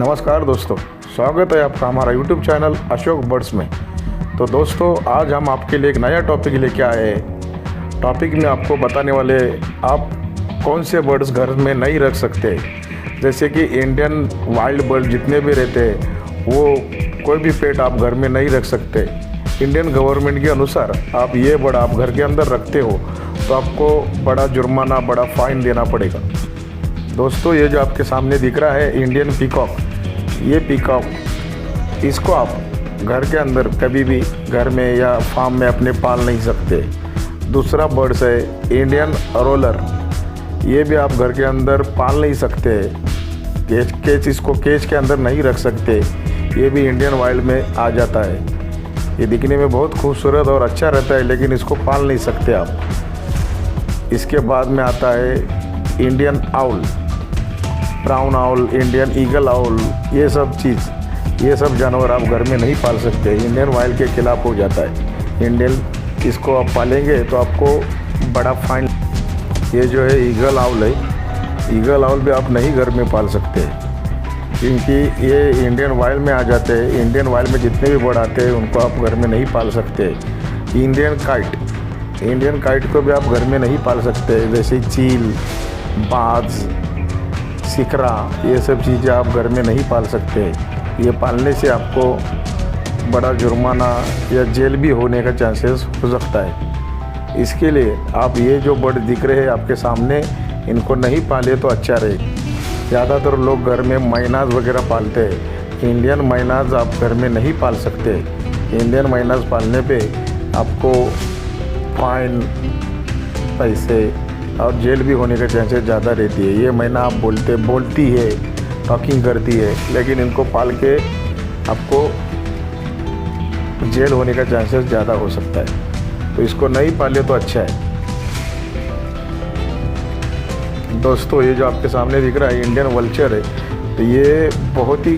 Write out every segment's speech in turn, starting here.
नमस्कार दोस्तों, स्वागत है आपका हमारा YouTube चैनल अशोक बर्ड्स में। तो दोस्तों, आज हम आपके लिए एक नया टॉपिक लेके आए हैं। टॉपिक में आपको बताने वाले आप कौन से बर्ड्स घर में नहीं रख सकते। जैसे कि इंडियन वाइल्ड बर्ड जितने भी रहते हैं वो कोई भी पेट आप घर में नहीं रख सकते। इंडियन गवर्नमेंट के अनुसार आप ये बर्ड आप घर के अंदर रखते हो तो आपको बड़ा जुर्माना, बड़ा फाइन देना पड़ेगा। दोस्तों, ये जो आपके सामने दिख रहा है इंडियन पीकॉक, ये पीकॉक इसको आप घर के अंदर कभी भी घर में या फार्म में अपने पाल नहीं सकते। दूसरा बर्ड्स है इंडियन रोलर, ये भी आप घर के अंदर पाल नहीं सकते। केज इसको केज के अंदर नहीं रख सकते। ये भी इंडियन वाइल्ड में आ जाता है। ये दिखने में बहुत खूबसूरत और अच्छा रहता है, लेकिन इसको पाल नहीं सकते आप। इसके बाद में आता है Indian owl, brown owl, Indian eagle owl, ये सब जानवर आप घर में नहीं पाल सकते। इंडियन वाइल्ड के खिलाफ हो जाता है। इंडियन इसको आप पालेंगे तो आपको बड़ा फाइन। ये जो है ईगल आउल है, ईगल आउल भी आप नहीं घर में पाल सकते क्योंकि ये इंडियन वाइल्ड में आ जाते हैं। इंडियन वाइल्ड में जितने भी बर्ड आते हैं उनको आप घर में नहीं पाल सकते। इंडियन काइट को भी आप घर में नहीं पाल सकते। जैसे चील, बाज, सिकरा, ये सब चीज़ें आप घर में नहीं पाल सकते। ये पालने से आपको बड़ा जुर्माना या जेल भी होने का चांसेस हो सकता है। इसके लिए आप ये जो बर्ड दिख रहे हैं आपके सामने, इनको नहीं पाले तो अच्छा रहेगा। ज़्यादातर लोग घर में मैनाज वगैरह पालते हैं। इंडियन मैनाज आप घर में नहीं पाल सकते। इंडियन मैनाज पालने पे आपको फाइन, पैसे और जेल भी होने के चांसेस ज़्यादा रहती है। ये मैना आप बोलती है, टॉकिंग करती है, लेकिन इनको पाल के आपको जेल होने का चांसेस ज़्यादा हो सकता है। तो इसको नहीं पाले तो अच्छा है। दोस्तों, ये जो आपके सामने दिख रहा है इंडियन वल्चर है, तो ये बहुत ही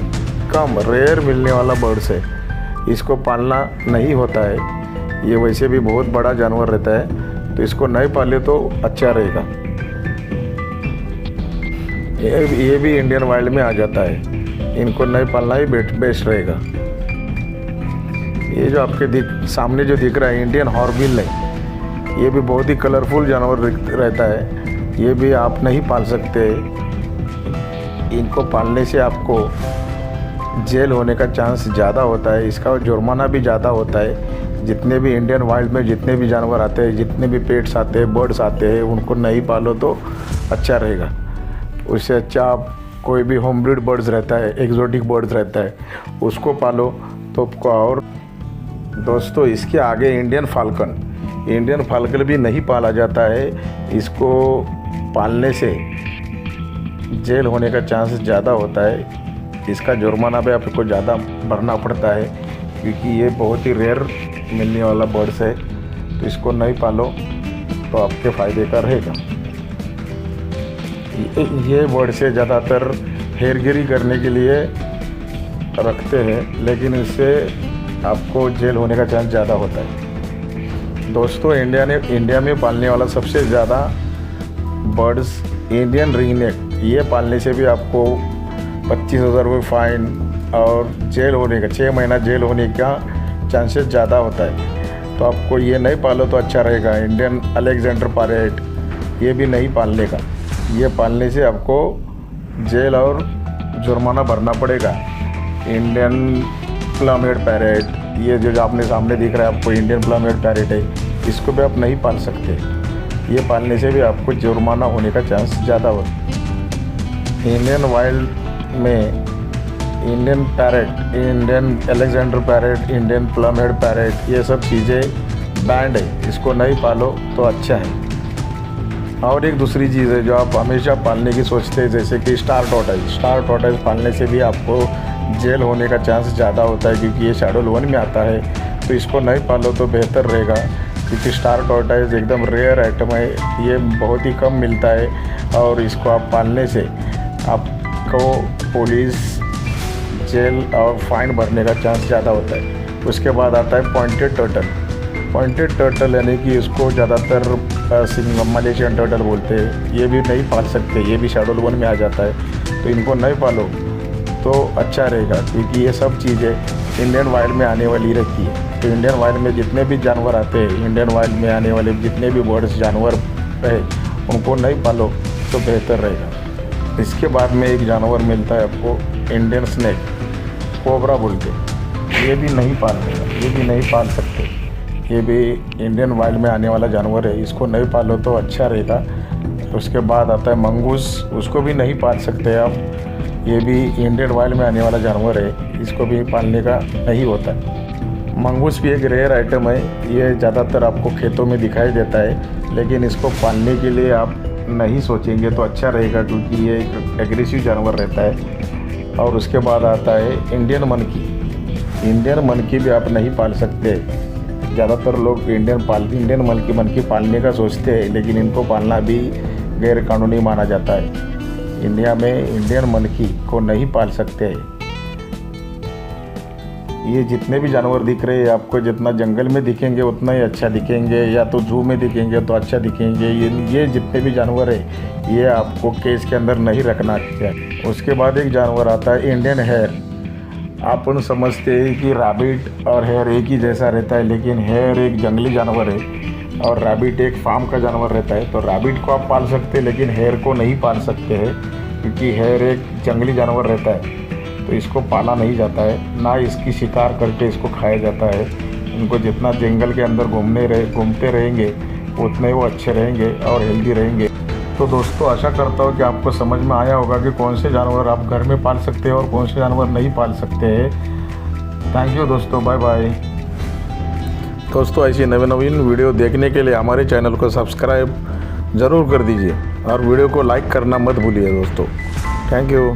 कम रेयर मिलने वाला बर्ड्स है। इसको पालना नहीं होता है। ये वैसे भी बहुत बड़ा जानवर रहता है, तो इसको नहीं पाले तो अच्छा रहेगा। ये भी इंडियन वाइल्ड में आ जाता है। इनको नहीं पालना ही बेस्ट रहेगा। ये जो आपके सामने जो दिख रहा है इंडियन हॉर्नबिल है, ये भी बहुत ही कलरफुल जानवर रहता है। ये भी आप नहीं पाल सकते। इनको पालने से आपको जेल होने का चांस ज़्यादा होता है। इसका जुर्माना भी ज़्यादा होता है। जितने भी इंडियन वाइल्ड में जितने भी जानवर आते हैं, जितने भी पेट्स आते हैं, बर्ड्स आते हैं, उनको नहीं पालो तो अच्छा रहेगा। उससे अच्छा आप कोई भी होम ब्रीड बर्ड्स रहता है, एक्जोटिक बर्ड्स रहता है, उसको पालो तो आपको। और दोस्तों, इसके आगे इंडियन फाल्कन भी नहीं पाला जाता है। इसको पालने से जेल होने का चांस ज़्यादा होता है। इसका जुर्माना भी आपको ज़्यादा भरना पड़ता है क्योंकि ये बहुत ही रेयर मिलने वाला बर्ड्स है। तो इसको नहीं पालो तो आपके फ़ायदे का रहेगा। ये बर्ड से ज़्यादातर हेरगिरी करने के लिए रखते हैं, लेकिन इससे आपको जेल होने का चांस ज़्यादा होता है। दोस्तों, इंडिया में पालने वाला सबसे ज़्यादा बर्ड्स इंडियन रिंगनेक, ये पालने से भी आपको 25,000 रुपये फाइन और जेल होने का 6 महीना जेल होने का चांसेस ज़्यादा होता है। तो आपको ये नहीं पालो तो अच्छा रहेगा। इंडियन अलेक्जेंडर पैरेट, ये भी नहीं पालने का। ये पालने से आपको जेल और जुर्माना भरना पड़ेगा। इंडियन प्लम-हेड पैरेट, ये जो आपने सामने दिख रहा है आपको इंडियन प्लम-हेड पैरेट है, इसको भी आप नहीं पाल सकते। ये पालने से भी आपको जुर्माना होने का चांस ज़्यादा होता है। इंडियन वाइल्ड में Indian parrot, Indian Alexander parrot, Indian plum-head parrot, ये सब चीज़ें बैंड है। इसको नहीं पालो तो अच्छा है। और एक दूसरी चीज़ है जो आप हमेशा पालने की सोचते हैं, जैसे कि स्टार टॉर्टोइस पालने से भी आपको जेल होने का चांस ज़्यादा होता है क्योंकि ये शेड्यूल 1 में आता है। तो इसको नहीं पालो तो बेहतर रहेगा क्योंकि स्टार टॉर्टोइस एकदम रेयर आइटम है। ये बहुत ही कम मिलता है और इसको आप पालने से आपको पुलिस, जेल और फाइन भरने का चांस ज़्यादा होता है। उसके बाद आता है पॉइंटेड टर्टल, यानी कि इसको ज़्यादातर मलेशियन टर्टल बोलते हैं। ये भी नहीं पाल सकते, ये भी शेड्यूल 1 में आ जाता है। तो इनको नहीं पालो तो अच्छा रहेगा, क्योंकि ये सब चीज़ें इंडियन वाइल्ड में आने वाली रहती है। तो इंडियन वाइल्ड में जितने भी जानवर आते हैं, इंडियन वाइल्ड में आने वाले जितने भी बर्ड्स जानवर है, उनको नहीं पालो तो बेहतर रहेगा। इसके बाद में एक जानवर मिलता है आपको इंडियन स्नेक, कोबरा बोल के, ये भी नहीं पालने का, ये भी नहीं पाल सकते। ये भी इंडियन वाइल्ड में आने वाला जानवर है, इसको नहीं पालो तो अच्छा रहेगा। उसके बाद आता है मंगूस, उसको भी नहीं पाल सकते आप, ये भी इंडियन वाइल्ड में आने वाला जानवर है, इसको भी पालने का नहीं होता है। मंगूस भी एक रेयर आइटम है, ये ज़्यादातर आपको खेतों में दिखाई देता है, लेकिन इसको पालने के लिए आप नहीं सोचेंगे तो अच्छा रहेगा, क्योंकि ये एक एग्रेसिव जानवर रहता है। और उसके बाद आता है इंडियन मनकी। इंडियन मनकी भी आप नहीं पाल सकते। ज़्यादातर लोग इंडियन मनकी पालने का सोचते हैं, लेकिन इनको पालना भी गैर कानूनी माना जाता है। इंडिया में इंडियन मनकी को नहीं पाल सकते हैं। ये जितने भी जानवर दिख रहे हैं आपको, जितना जंगल में दिखेंगे उतना ही अच्छा दिखेंगे, या तो जू में दिखेंगे तो अच्छा दिखेंगे। ये जितने भी जानवर है ये आपको केज के अंदर नहीं रखना चाहिए। उसके बाद एक जानवर आता है इंडियन हेयर। अपन समझते हैं कि रैबिट और हेयर एक ही जैसा रहता है, लेकिन हेयर एक जंगली जानवर है और रैबिट एक फार्म का जानवर रहता है। तो रैबिट को आप पाल सकते हैं, लेकिन हेयर को नहीं पाल सकते हैं, क्योंकि हेयर एक जंगली जानवर रहता है, तो इसको पाला नहीं जाता है। ना इसकी शिकार करके इसको खाया जाता है। इनको जितना जंगल के अंदर घूमते रहेंगे उतने वो अच्छे रहेंगे और हेल्दी रहेंगे। तो दोस्तों, आशा करता हूँ कि आपको समझ में आया होगा कि कौन से जानवर आप घर में पाल सकते हैं और कौन से जानवर नहीं पाल सकते हैं। थैंक यू दोस्तों, बाय बाय। दोस्तों, ऐसी नवीन वीडियो देखने के लिए हमारे चैनल को सब्सक्राइब ज़रूर कर दीजिए और वीडियो को लाइक करना मत भूलिए दोस्तों। Thank you.